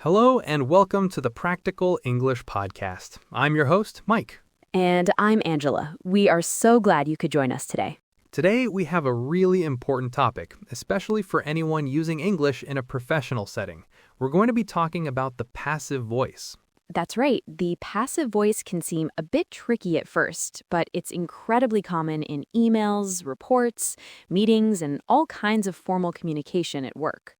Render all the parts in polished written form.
Hello and welcome to the Practical English Podcast. I'm your host, Mike. And I'm Angela. We are so glad you could join us today. Today we have a really important topic, especially for anyone using English in a professional setting. We're going to be talking about the passive voice. That's right. The passive voice can seem a bit tricky at first, but it's incredibly common in emails, reports, meetings, and all kinds of formal communication at work.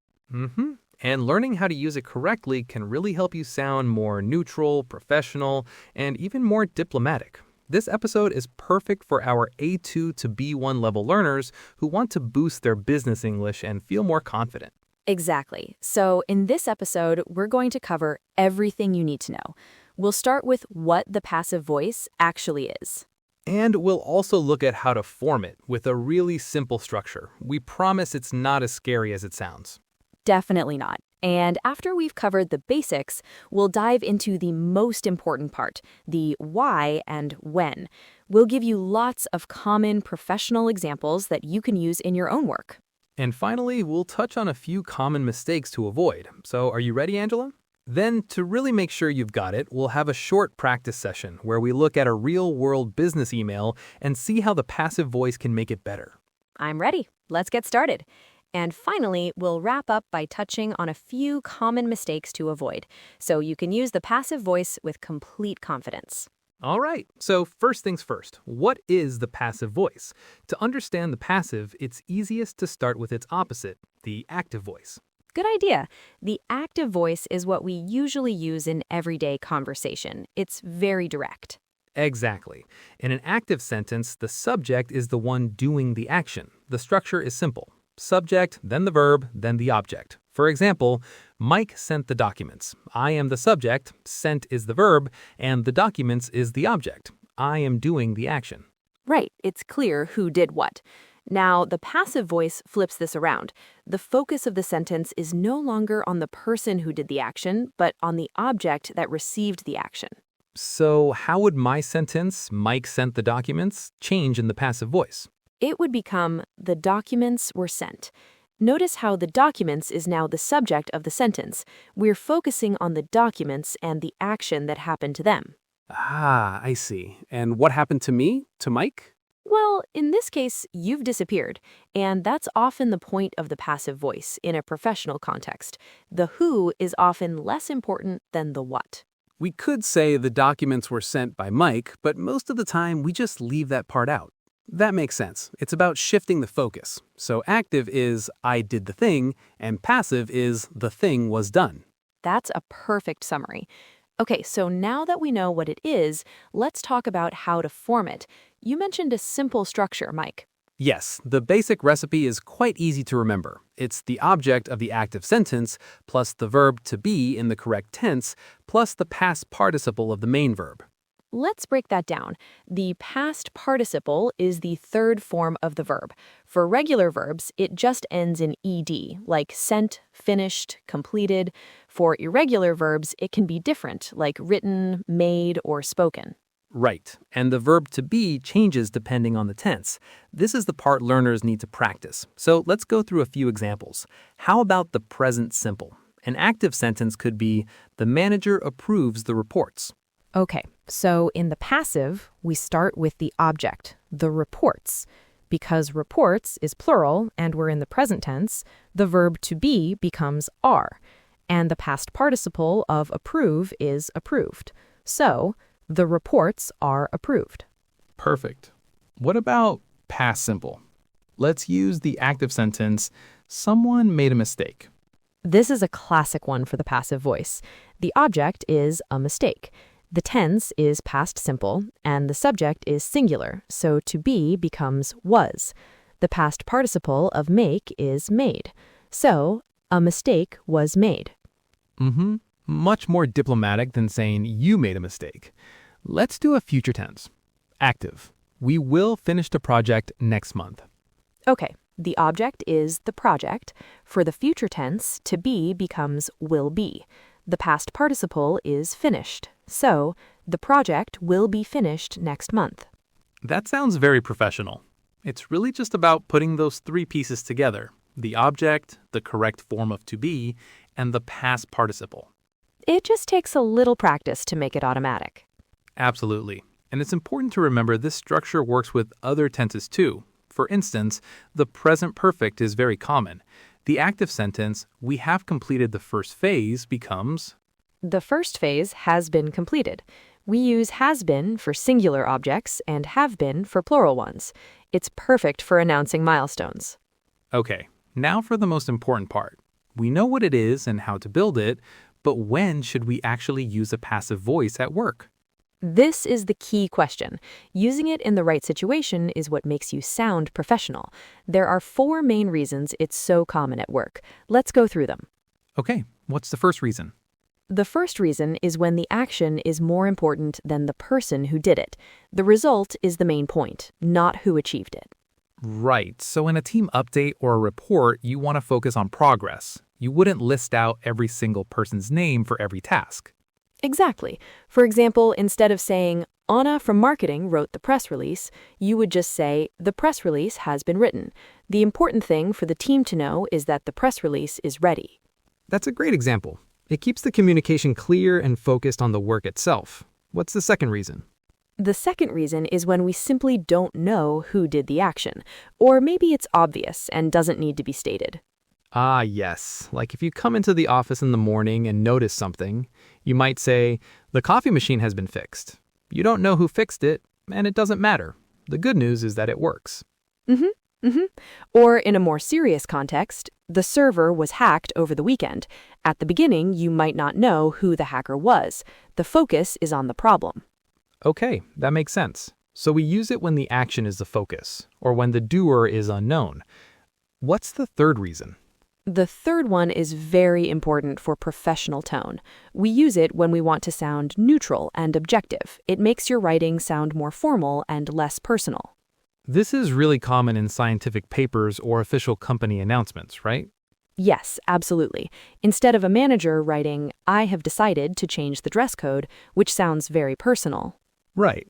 And learning how to use it correctly can really help you sound more neutral, professional, and even more diplomatic. This episode is perfect for our A2 to B1 level learners who want to boost their business English and feel more confident. Exactly. So in this episode, we're going to cover everything you need to know. We'll start with what the passive voice actually is. And we'll also look at how to form it with a really simple structure. We promise it's not as scary as it sounds. Definitely not. And after we've covered the basics, we'll dive into the most important part, the why and when. We'll give you lots of common professional examples that you can use in your own work. And finally, we'll touch on a few common mistakes to avoid. So are you ready, Angela? Then, to really make sure you've got it, we'll have a short practice session where we look at a real-world business email and see how the passive voice can make it better. I'm ready. Let's get started. And finally, we'll wrap up by touching on a few common mistakes to avoid, so you can use the passive voice with complete confidence. All right, so first things first, what is the passive voice? To understand the passive, it's easiest to start with its opposite, the active voice. Good idea. The active voice is what we usually use in everyday conversation. It's very direct. Exactly. In an active sentence, the subject is the one doing the action. The structure is simple. Subject, then the verb, then the object. For example, Mike sent the documents. I am the subject, sent is the verb, and the documents is the object. I am doing the action. Right, it's clear who did what. Now, the passive voice flips this around. The focus of the sentence is no longer on the person who did the action, but on the object that received the action. So how would my sentence, Mike sent the documents, change in the passive voice? It would become, the documents were sent. Notice how the documents is now the subject of the sentence. We're focusing on the documents and the action that happened to them. Ah, I see. And what happened to me? To Mike? Well, in this case, you've disappeared, and that's often the point of the passive voice in a professional context. The who is often less important than the what. We could say the documents were sent by Mike, but most of the time we just leave that part out. That makes sense. It's about shifting the focus. So active is I did the thing, and passive is the thing was done. That's a perfect summary. Okay, so now that we know what it is, let's talk about how to form it. You mentioned a simple structure, Mike. Yes, the basic recipe is quite easy to remember. It's the object of the active sentence, plus the verb to be in the correct tense, plus the past participle of the main verb. Let's break that down. The past participle is the third form of the verb. For regular verbs, it just ends in ed, like sent, finished, completed. For irregular verbs, it can be different, like written, made, or spoken. Right, and the verb to be changes depending on the tense. This is the part learners need to practice. So let's go through a few examples. How about the present simple? An active sentence could be, the manager approves the reports. Okay, so in the passive, we start with the object, the reports. Because reports is plural and we're in the present tense, the verb to be becomes are. And the past participle of approve is approved. So, the reports are approved. Perfect. What about past simple? Let's use the active sentence, someone made a mistake. This is a classic one for the passive voice. The object is a mistake. The tense is past simple, and the subject is singular, so to be becomes was. The past participle of make is made. So, a mistake was made. Much more diplomatic than saying you made a mistake. Let's do a future tense. Active. We will finish the project next month. Okay, the object is the project. For the future tense, to be becomes will be. The past participle is finished. So, the project will be finished next month. That sounds very professional. It's really just about putting those three pieces together. The object, the correct form of to be, and the past participle. It just takes a little practice to make it automatic. Absolutely. And it's important to remember this structure works with other tenses too. For instance, the present perfect is very common. The active sentence, we have completed the first phase, becomes The first phase has been completed. We use has been for singular objects and have been for plural ones. It's perfect for announcing milestones. Okay, now for the most important part. We know what it is and how to build it, but when should we actually use a passive voice at work? This is the key question. Using it in the right situation is what makes you sound professional. There are 4 main reasons it's so common at work. Let's go through them. Okay, what's the first reason? The first reason is when the action is more important than the person who did it. The result is the main point, not who achieved it. Right, so in a team update or a report, you want to focus on progress. You wouldn't list out every single person's name for every task. Exactly. For example, instead of saying, Anna from marketing wrote the press release, you would just say, the press release has been written. The important thing for the team to know is that the press release is ready. That's a great example. It keeps the communication clear and focused on the work itself. What's the second reason? The second reason is when we simply don't know who did the action, or maybe it's obvious and doesn't need to be stated. Ah, yes. Like if you come into the office in the morning and notice something, you might say, the coffee machine has been fixed. You don't know who fixed it, and it doesn't matter. The good news is that it works. Or in a more serious context, the server was hacked over the weekend. At the beginning, you might not know who the hacker was. The focus is on the problem. Okay, that makes sense. So we use it when the action is the focus, or when the doer is unknown. What's the third reason? The third one is very important for professional tone. We use it when we want to sound neutral and objective. It makes your writing sound more formal and less personal. This is really common in scientific papers or official company announcements, right? Yes, absolutely. Instead of a manager writing, I have decided to change the dress code, which sounds very personal. Right.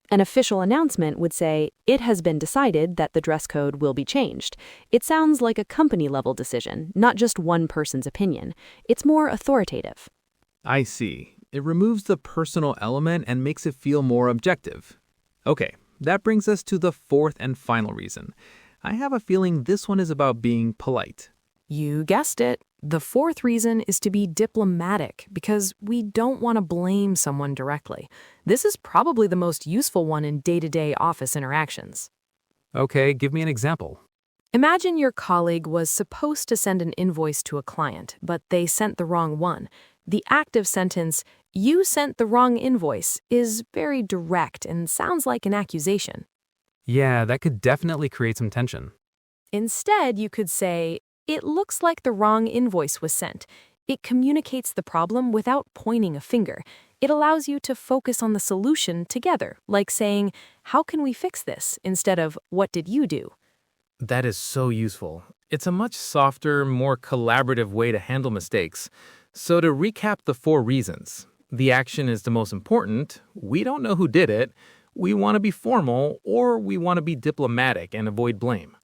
An official announcement would say, it has been decided that the dress code will be changed. It sounds like a company-level decision, not just one person's opinion. It's more authoritative. I see. It removes the personal element and makes it feel more objective. Okay, that brings us to the fourth and final reason. I have a feeling this one is about being polite. You guessed it. The fourth reason is to be diplomatic because we don't want to blame someone directly. This is probably the most useful one in day-to-day office interactions. Okay, give me an example. Imagine your colleague was supposed to send an invoice to a client, but they sent the wrong one. The active sentence, you sent the wrong invoice, is very direct and sounds like an accusation. Yeah, that could definitely create some tension. Instead, you could say, it looks like the wrong invoice was sent. It communicates the problem without pointing a finger. It allows you to focus on the solution together, like saying, how can we fix this, instead of, what did you do? That is so useful. It's a much softer, more collaborative way to handle mistakes. So to recap the 4 reasons, the action is the most important, we don't know who did it, we want to be formal, or we want to be diplomatic and avoid blame.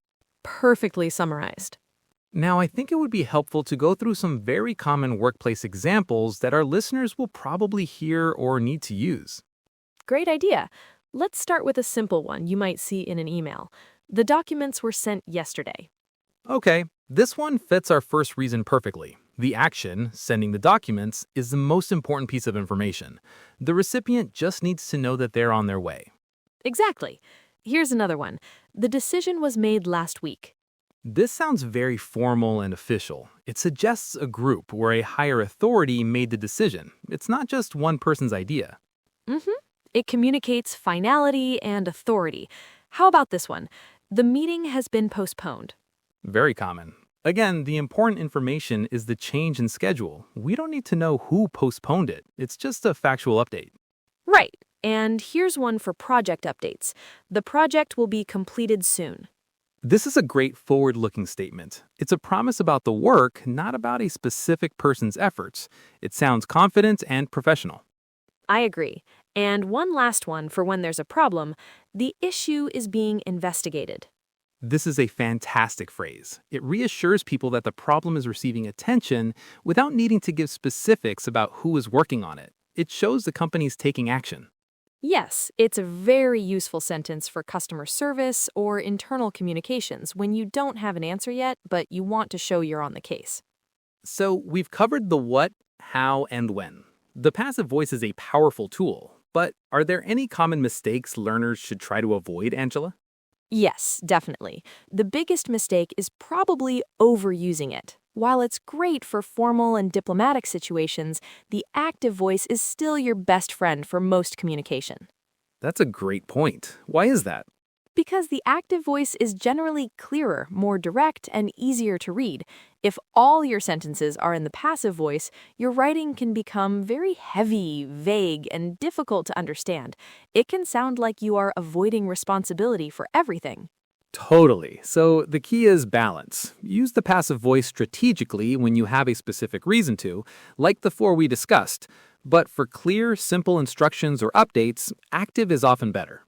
Perfectly summarized. Now, I think it would be helpful to go through some very common workplace examples that our listeners will probably hear or need to use. Great idea. Let's start with a simple one you might see in an email. The documents were sent yesterday. Okay, this one fits our first reason perfectly. The action, sending the documents, is the most important piece of information. The recipient just needs to know that they're on their way. Exactly. Here's another one. The decision was made last week. This sounds very formal and official. It suggests a group where a higher authority made the decision. It's not just one person's idea. It communicates finality and authority. How about this one? The meeting has been postponed. Very common. Again, the important information is the change in schedule. We don't need to know who postponed it. It's just a factual update. Right. And here's one for project updates. The project will be completed soon. This is a great forward-looking statement. It's a promise about the work, not about a specific person's efforts. It sounds confident and professional. I agree. And one last one for when there's a problem. The issue is being investigated. This is a fantastic phrase. It reassures people that the problem is receiving attention without needing to give specifics about who is working on it. It shows the company's taking action. Yes, it's a very useful sentence for customer service or internal communications when you don't have an answer yet, but you want to show you're on the case. So we've covered the what, how, and when. The passive voice is a powerful tool, but are there any common mistakes learners should try to avoid, Angela? Yes, definitely. The biggest mistake is probably overusing it. While it's great for formal and diplomatic situations, the active voice is still your best friend for most communication. That's a great point. Why is that? Because the active voice is generally clearer, more direct, and easier to read. If all your sentences are in the passive voice, your writing can become very heavy, vague, and difficult to understand. It can sound like you are avoiding responsibility for everything. Totally. So the key is balance. Use the passive voice strategically when you have a specific reason to, like the four we discussed. But for clear, simple instructions or updates, active is often better.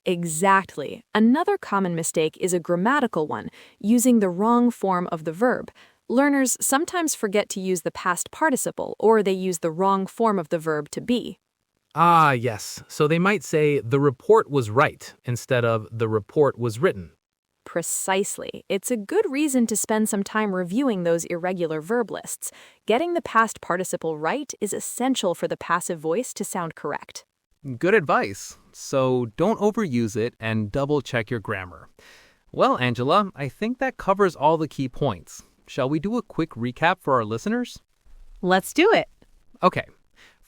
Exactly. Another common mistake is a grammatical one, using the wrong form of the verb. Learners sometimes forget to use the past participle, or they use the wrong form of the verb to be. Ah, yes. So they might say, the report was right, instead of the report was written. Precisely. It's a good reason to spend some time reviewing those irregular verb lists. Getting the past participle right is essential for the passive voice to sound correct. Good advice. So don't overuse it and double check your grammar. Well, Angela, I think that covers all the key points. Shall we do a quick recap for our listeners? Let's do it. Okay.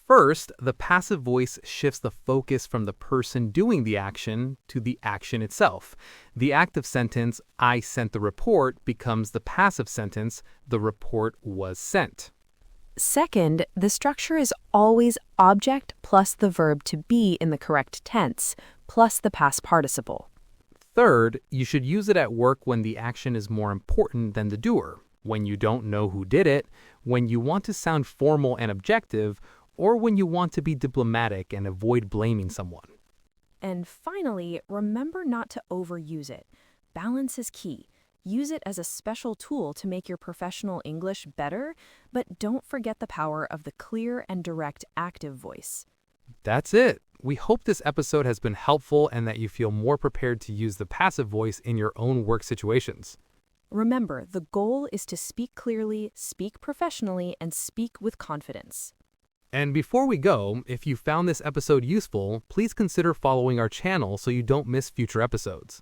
First, the passive voice shifts the focus from the person doing the action to the action itself. The active sentence, I sent the report, becomes the passive sentence, the report was sent. Second, the structure is always object plus the verb to be in the correct tense, plus the past participle. Third, you should use it at work when the action is more important than the doer, when you don't know who did it, when you want to sound formal and objective, or when you want to be diplomatic and avoid blaming someone. And finally, remember not to overuse it. Balance is key. Use it as a special tool to make your professional English better, but don't forget the power of the clear and direct active voice. That's it. We hope this episode has been helpful and that you feel more prepared to use the passive voice in your own work situations. Remember, the goal is to speak clearly, speak professionally, and speak with confidence. And before we go, if you found this episode useful, please consider following our channel so you don't miss future episodes.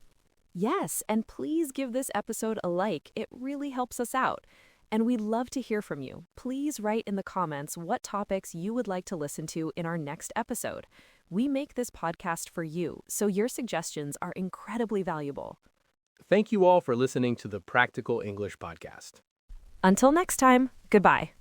Yes, and please give this episode a like. It really helps us out. And we'd love to hear from you. Please write in the comments what topics you would like to listen to in our next episode. We make this podcast for you, so your suggestions are incredibly valuable. Thank you all for listening to the Practical English Podcast. Until next time, goodbye.